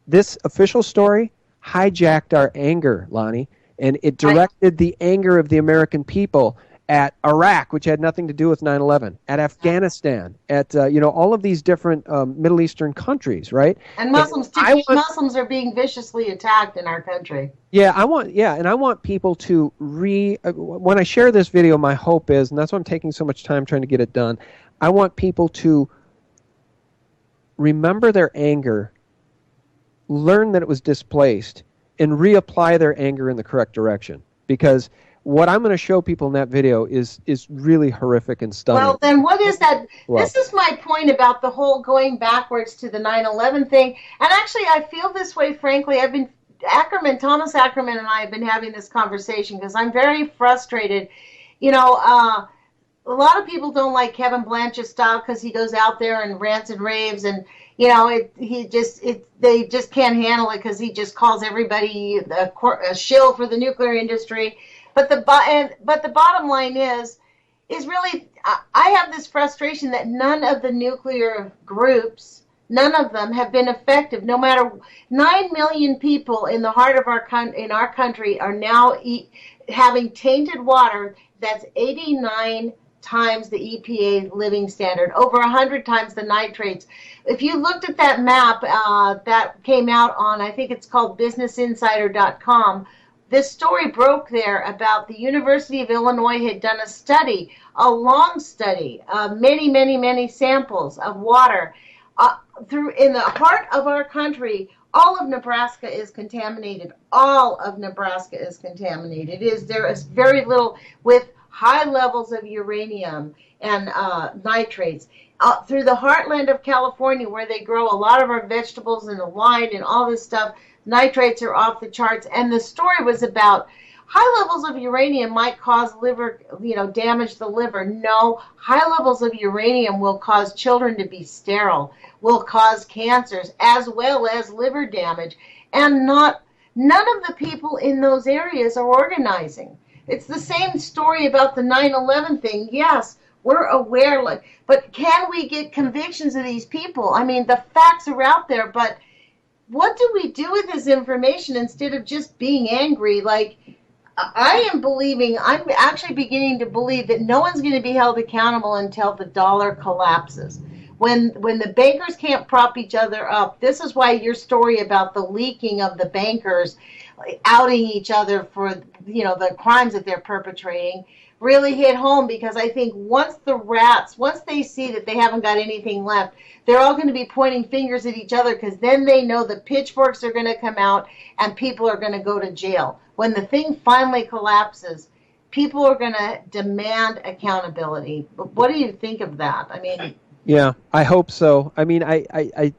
this official story hijacked our anger, Lonnie, and it directed the anger of the American people at Iraq, which had nothing to do with 9/11, at Afghanistan, at all of these different Middle Eastern countries, right? And Muslims Muslims are being viciously attacked in our country. And I want people to when I share this video, my hope is, and that's why I'm taking so much time trying to get it done, I want people to remember their anger, learn that it was displaced, and reapply their anger in the correct direction. Because what I'm going to show people in that video is really horrific and stunning. Well, then what is that? Well, this is my point about the whole going backwards to the 9/11 thing. And actually, I feel this way, frankly. Thomas Ackerman and I have been having this conversation because I'm very frustrated. A lot of people don't like Kevin Blanchard's style because he goes out there and rants and raves, and they just can't handle it because he just calls everybody a shill for the nuclear industry. But the bottom line is really, I have this frustration that none of the nuclear groups, none of them have been effective. No matter 9 million people in the heart of our country are now having tainted water that's 89 times the EPA living standard, over 100 times the nitrates. If you looked at that map that came out on, I think it's called businessinsider.com, this story broke there about the University of Illinois had done a study, a long study, many samples of water in the heart of our country. All of Nebraska is contaminated. All of Nebraska is contaminated. There is very little, with high levels of uranium and nitrates. Through the heartland of California, where they grow a lot of our vegetables and the wine and all this stuff, nitrates are off the charts. And the story was about high levels of uranium might cause liver, damage the liver. No, high levels of uranium will cause children to be sterile, will cause cancers as well as liver damage. And none of the people in those areas are organizing. It's the same story about the 9/11 thing. Yes, we're aware, but can we get convictions of these people? I mean, the facts are out there, but what do we do with this information instead of just being angry? I'm actually beginning to believe that no one's going to be held accountable until the dollar collapses. When the bankers can't prop each other up, this is why your story about the leaking of the bankers outing each other for the crimes that they're perpetrating really hit home, because I think once they see that they haven't got anything left, they're all going to be pointing fingers at each other, because then they know the pitchforks are going to come out and people are going to go to jail. When the thing finally collapses, people are going to demand accountability. What do you think of that? I mean, yeah, I hope so. I mean, I'm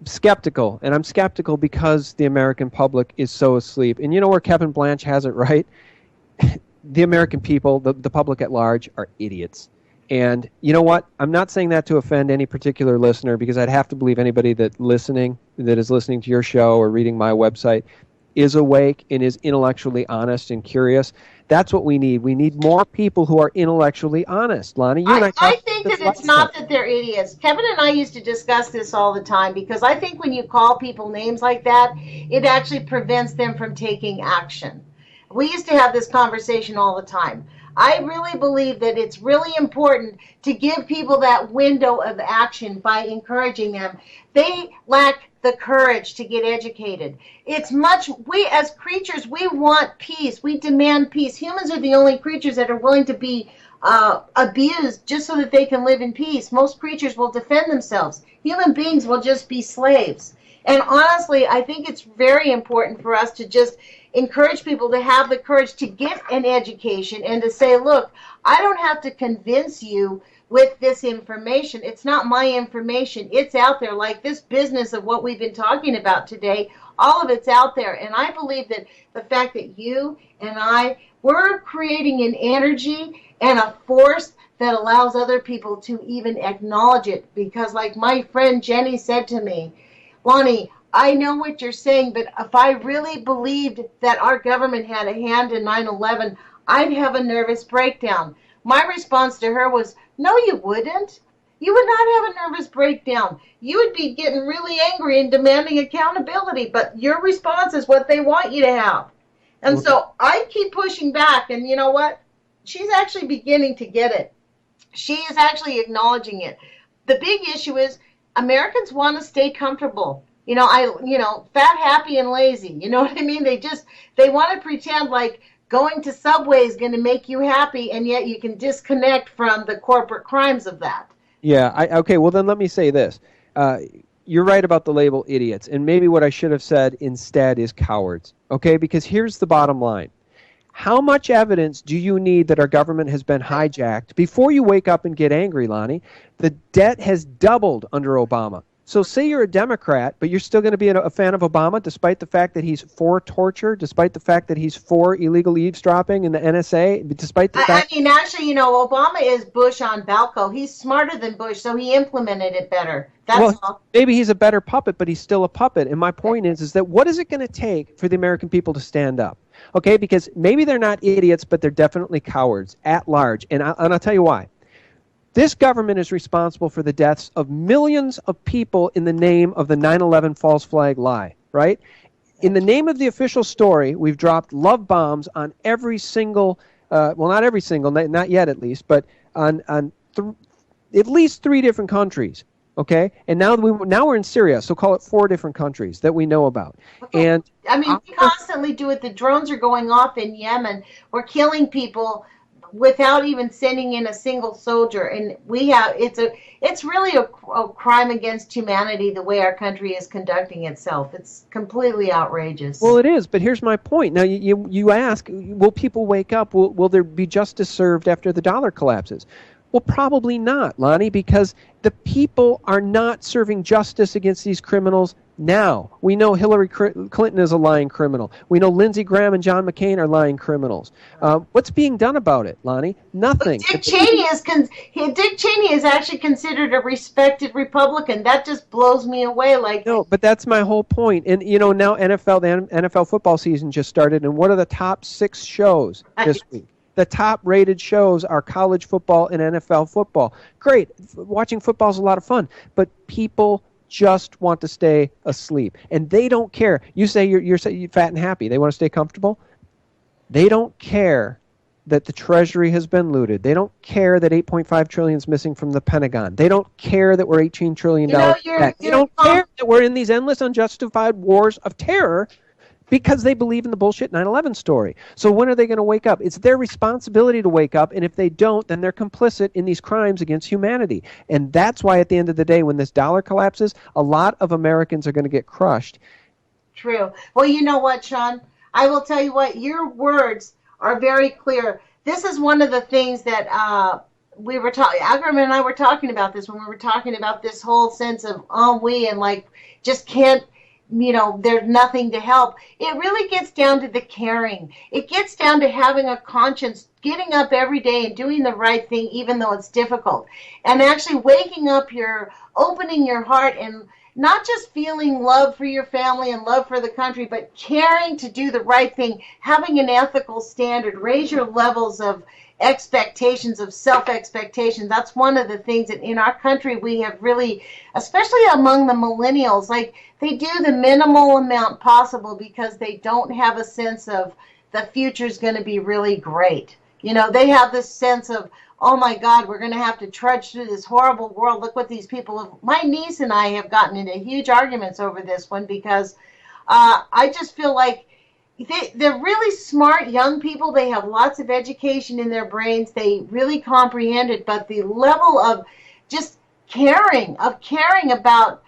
skeptical, and I'm skeptical because the American public is so asleep. And you know where Kevin Blanche has it right? The American people, the public at large, are idiots. And you know what? I'm not saying that to offend any particular listener, because I'd have to believe anybody that is listening to your show or reading my website is awake and is intellectually honest and curious. That's what we need. We need more people who are intellectually honest. Lonnie, you and I think that it's not that they're idiots. Kevin and I used to discuss this all the time, because I think when you call people names like that, it actually prevents them from taking action. We used to have this conversation all the time. I really believe that it's really important to give people that window of action by encouraging them. They lack the courage to get educated. We as creatures, we want peace. We demand peace. Humans are the only creatures that are willing to be abused just so that they can live in peace. Most creatures will defend themselves. Human beings will just be slaves. And honestly, I think it's very important for us to just encourage people to have the courage to get an education and to say, look, I don't have to convince you with this information. It's not my information. It's out there. Like this business of what we've been talking about today, all of it's out there. And I believe that the fact that you and we're creating an energy and a force that allows other people to even acknowledge it. Because like my friend Jenny said to me, Lonnie, I know what you're saying, but if I really believed that our government had a hand in 9/11, I'd have a nervous breakdown. My response to her was, no, you wouldn't. You would not have a nervous breakdown. You would be getting really angry and demanding accountability, but your response is what they want you to have. And so I keep pushing back, and you know what? She's actually beginning to get it. She is actually acknowledging it. The big issue is Americans want to stay comfortable. Fat, happy, and lazy. You know what I mean? They want to pretend like going to Subway is going to make you happy, and yet you can disconnect from the corporate crimes of that. Yeah, okay, well then let me say this. You're right about the label idiots, and maybe what I should have said instead is cowards, okay? Because here's the bottom line. How much evidence do you need that our government has been hijacked before you wake up and get angry, Lonnie? The debt has doubled under Obama. So say you're a Democrat, but you're still going to be a fan of Obama, despite the fact that he's for torture, despite the fact that he's for illegal eavesdropping in the NSA, despite the fact... I mean, actually, Obama is Bush on Balco. He's smarter than Bush, so he implemented it better. That's all. Maybe he's a better puppet, but he's still a puppet. And my point is that what is it going to take for the American people to stand up? Okay, because maybe they're not idiots, but they're definitely cowards at large. And I'll tell you why. This government is responsible for the deaths of millions of people in the name of the 9/11 false flag lie, right? In the name of the official story, we've dropped love bombs on every single, not every single, not yet at least, but on at least 3 different countries, okay? And now we're in Syria, so call it 4 different countries that we know about. Okay. And I mean, we constantly do it. The drones are going off in Yemen. We're killing people without even sending in a single soldier, and it's really a crime against humanity the way our country is conducting itself. It's completely outrageous. Well, it is, but here's my point. Now, you ask, will people wake up? Will there be justice served after the dollar collapses? Well, probably not, Lonnie, because the people are not serving justice against these criminals now. We know Hillary Clinton is a lying criminal. We know Lindsey Graham and John McCain are lying criminals. What's being done about it, Lonnie? Nothing. Dick Cheney is actually considered a respected Republican. That just blows me away. No, but that's my whole point. And now the NFL football season just started, and what are the top 6 shows this week? The top-rated shows are college football and NFL football. Great. Watching football is a lot of fun, but people just want to stay asleep, and they don't care. You say you're fat and happy. They want to stay comfortable. They don't care that the Treasury has been looted. They don't care that $8.5 trillion is missing from the Pentagon. They don't care that we're $18 trillion back. They don't care that we're in these endless, unjustified wars of terror, because they believe in the bullshit 9/11 story. So when are they going to wake up? It's their responsibility to wake up, and if they don't, then they're complicit in these crimes against humanity. And that's why at the end of the day, when this dollar collapses, a lot of Americans are going to get crushed. True. Well, you know what, Sean? I will tell you what, your words are very clear. This is one of the things that we were talking, Agram and I were talking about this when we were talking about this whole sense of ennui and like just can't, there's nothing to help. It really gets down to the caring. It gets down to having a conscience, getting up every day and doing the right thing even though it's difficult. And actually waking up, opening your heart and not just feeling love for your family and love for the country, but caring to do the right thing, having an ethical standard, raise your levels of expectations, of self-expectations. That's one of the things that in our country we have really, especially among the millennials, like they do the minimal amount possible because they don't have a sense of the future is going to be really great. They have this sense of, oh my God, we're going to have to trudge through this horrible world. Look what these people have. My niece and I have gotten into huge arguments over this one because I just feel like they're really smart young people. They have lots of education in their brains. They really comprehend it, but the level of just caring about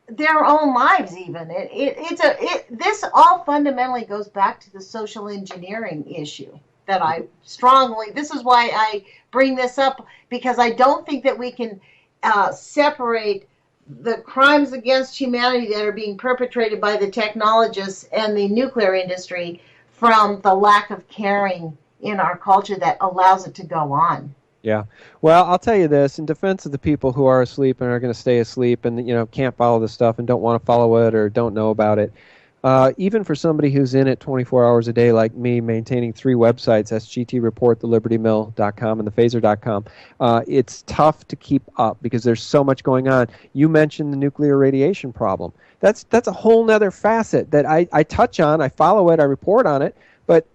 their own lives even. This all fundamentally goes back to the social engineering issue that this is why I bring this up, because I don't think that we can separate the crimes against humanity that are being perpetrated by the technologists and the nuclear industry from the lack of caring in our culture that allows it to go on. Yeah. Well, I'll tell you this, in defense of the people who are asleep and are going to stay asleep and can't follow this stuff and don't want to follow it or don't know about it, even for somebody who's in it 24 hours a day like me, maintaining 3 websites, SGT Report, thelibertymill.com, and thephaser.com, it's tough to keep up because there's so much going on. You mentioned the nuclear radiation problem. That's a whole nother facet that I touch on, I follow it, I report on it, but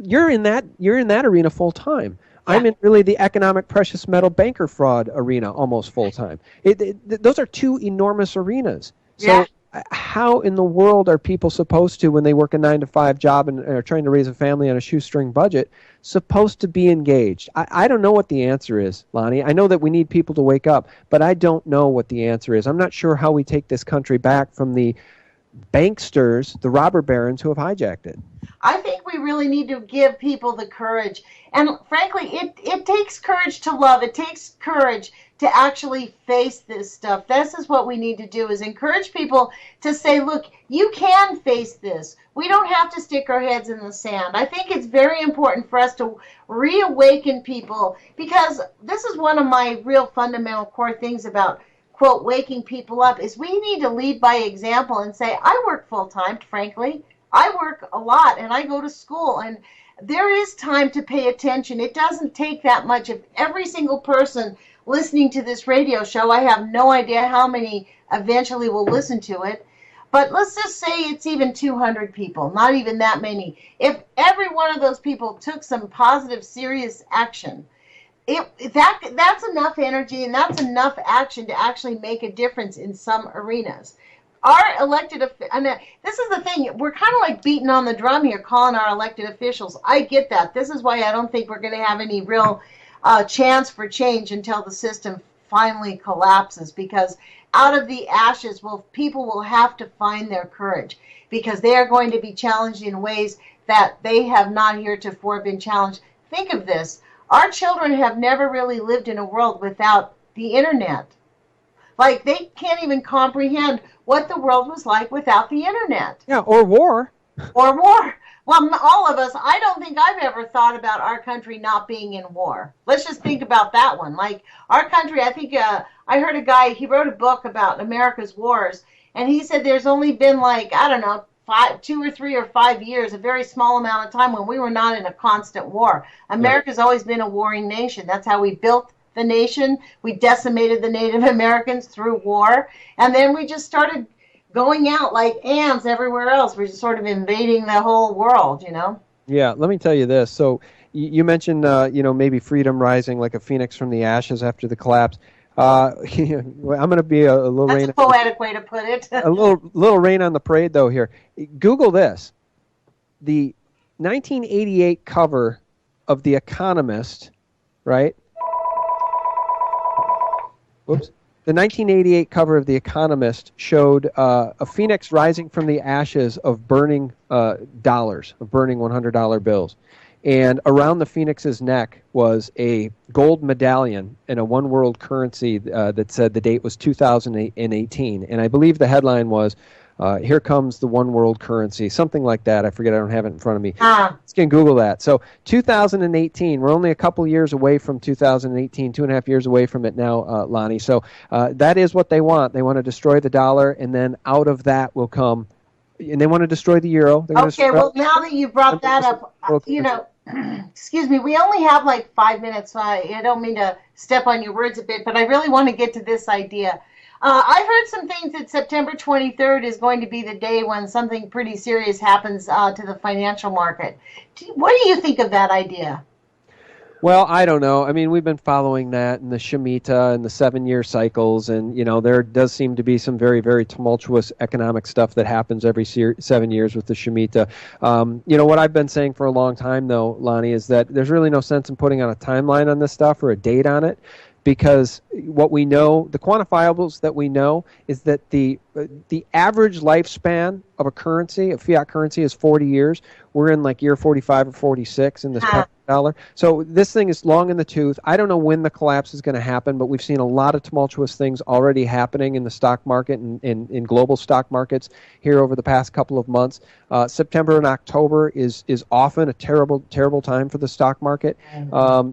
you're in that arena full time. Yeah. I'm in really the economic precious metal banker fraud arena almost full time. Those are 2 enormous arenas. So yeah. How in the world are people supposed to, when they work a 9-to-5 job and are trying to raise a family on a shoestring budget, supposed to be engaged? I don't know what the answer is, Lonnie. I know that we need people to wake up, but I don't know what the answer is. I'm not sure how we take this country back from the banksters, the robber barons who have hijacked it. I think we really need to give people the courage. And frankly, it takes courage to love. It takes courage to actually face this stuff. This is what we need to do, is encourage people to say, look, you can face this. We don't have to stick our heads in the sand. I think it's very important for us to reawaken people, because this is one of my real fundamental core things about, quote, waking people up, is we need to lead by example and say, I work full-time, frankly. I work a lot and I go to school, and there is time to pay attention. It doesn't take that much. If every single person listening to this radio show, I have no idea how many eventually will listen to it, but let's just say it's even 200 people, not even that many. If every one of those people took some positive, serious action, that's enough energy and that's enough action to actually make a difference in some arenas. Our elected, and this is the thing, we're kind of like beating on the drum here, calling our elected officials. I get that. This is why I don't think we're going to have any real chance for change until the system finally collapses, because out of the ashes, people will have to find their courage, because they are going to be challenged in ways that they have not heretofore been challenged. Think of this. Our children have never really lived in a world without the internet. Like, they can't even comprehend what the world was like without the internet. Yeah, or war. Or war. Well, all of us, I don't think I've ever thought about our country not being in war. Let's just think about that one. Like, our country, I think, I heard a guy, he wrote a book about America's wars, and he said there's only been, like, I don't know, 2 or 3 or 5 years, a very small amount of time when we were not in a constant war. America's always been a warring nation. That's how we built the nation. We decimated the Native Americans through war, and then we just started going out like ants everywhere else. We're just sort of invading the whole world, Yeah, let me tell you this. So you mentioned, maybe freedom rising like a phoenix from the ashes after the collapse. I'm going to be a little That's rain. a poetic way to put it. A little rain on the parade, though, here. Google this. The 1988 cover of The Economist, right? Whoops. The 1988 cover of The Economist showed a phoenix rising from the ashes of burning dollars, of burning $100 bills. And around the phoenix's neck was a gold medallion in a one world currency that said the date was 2018. And I believe the headline was, here comes the one world currency, something like that. I forget, I don't have it in front of me. You can Google that. So 2018, we're only a couple years away from 2018, 2.5 years away from it now, Lonnie. So that is what they want. They want to destroy the dollar, and then out of that will come, and they want to destroy the euro. Okay, well, now that you brought that up, excuse me, we only have like 5 minutes, so I don't mean to step on your words a bit, but I really want to get to this idea. I've heard some things that September 23rd is going to be the day when something pretty serious happens to the financial market. What do you think of that idea? Well, I don't know. I mean, we've been following that and the Shemitah and the 7-year cycles, and, there does seem to be some very, very tumultuous economic stuff that happens every 7 years with the Shemitah. What I've been saying for a long time, though, Lonnie, is that there's really no sense in putting on a timeline on this stuff or a date on it, because what we know, the quantifiables that we know, is that the average lifespan of a currency, a fiat currency, is 40 years. We're in like year 45 or 46 in this dollar. So this thing is long in the tooth. I don't know when the collapse is going to happen, but we've seen a lot of tumultuous things already happening in the stock market and in global stock markets here over the past couple of months. September and October is often a terrible, terrible time for the stock market.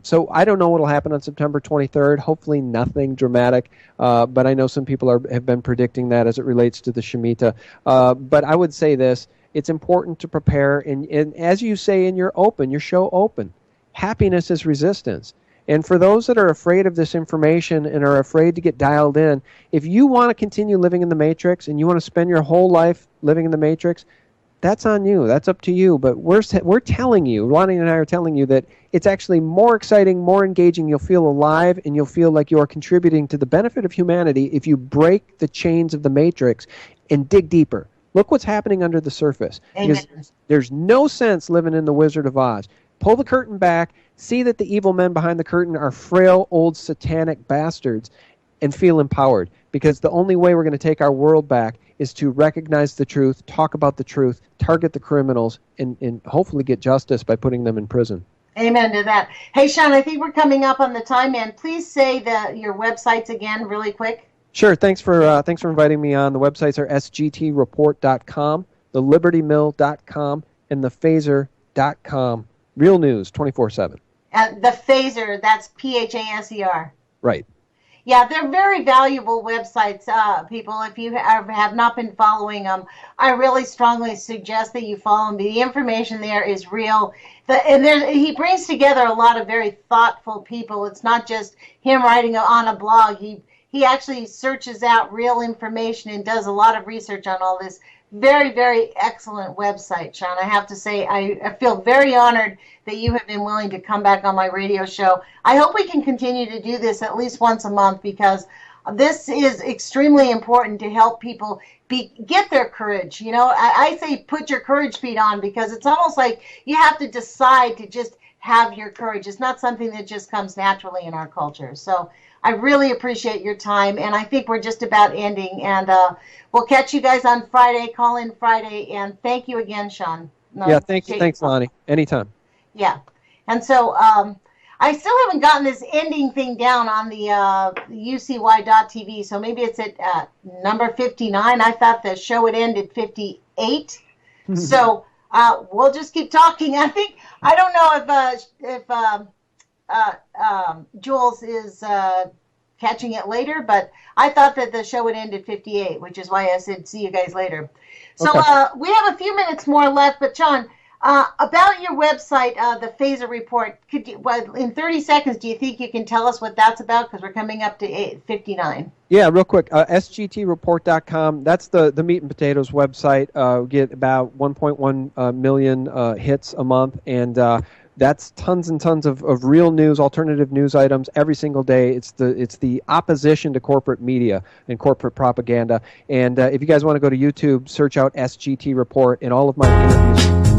So I don't know what will happen on September 23rd. Hopefully nothing dramatic, but I know some people have been predicting that as it relates to the Shemitah. But I would say this. It's important to prepare, and as you say in your show open, happiness is resistance. And for those that are afraid of this information and are afraid to get dialed in, if you want to continue living in the Matrix and you want to spend your whole life living in the Matrix, that's on you. That's up to you. But we're telling you, Lonnie and I are telling you that it's actually more exciting, more engaging. You'll feel alive, and you'll feel like you are contributing to the benefit of humanity if you break the chains of the Matrix and dig deeper. Look what's happening under the surface. Because there's no sense living in the Wizard of Oz. Pull the curtain back, see that the evil men behind the curtain are frail, old, satanic bastards, and feel empowered. Because the only way we're going to take our world back is to recognize the truth, talk about the truth, target the criminals, and hopefully get justice by putting them in prison. Amen to that. Hey, Sean, I think we're coming up on the time, man. Please say your websites again really quick. Sure. Thanks for inviting me on. The websites are sgtreport.com, thelibertymill.com, and thephaser.com. Real news, 24/7. The Phaser, that's Phaser. Right. Yeah, they're very valuable websites, people. If you have not been following them, I really strongly suggest that you follow them. The information there is real. He brings together a lot of very thoughtful people. It's not just him writing on a blog. He actually searches out real information and does a lot of research on all this. Very, very excellent website, Sean. I have to say, I feel very honored that you have been willing to come back on my radio show. I hope we can continue to do this at least once a month, because this is extremely important to help people get their courage. I say put your courage feet on, because it's almost like you have to decide to just have your courage. It's not something that just comes naturally in our culture. So I really appreciate your time, and I think we're just about ending. And we'll catch you guys on Friday. Call in Friday, and thank you again, Sean. Thanks, Lonnie. Anytime. Yeah, and so I still haven't gotten this ending thing down on the UCY.TV, so maybe it's at number 59. I thought the show would end at 58. So we'll just keep talking. I don't know if Jules is catching it later, but I thought that the show would end at 58, which is why I said see you guys later. So we have a few minutes more left, but John, about your website, the Phaser Report, in 30 seconds, do you think you can tell us what that's about? Because we're coming up to 59. Yeah, real quick, sgtreport.com, that's the meat and potatoes website. We get about 1.1 million hits a month, and that's tons and tons of real news, alternative news items every single day. It's the opposition to corporate media and corporate propaganda. And if you guys want to go to YouTube, search out SGT Report, and all of my interviews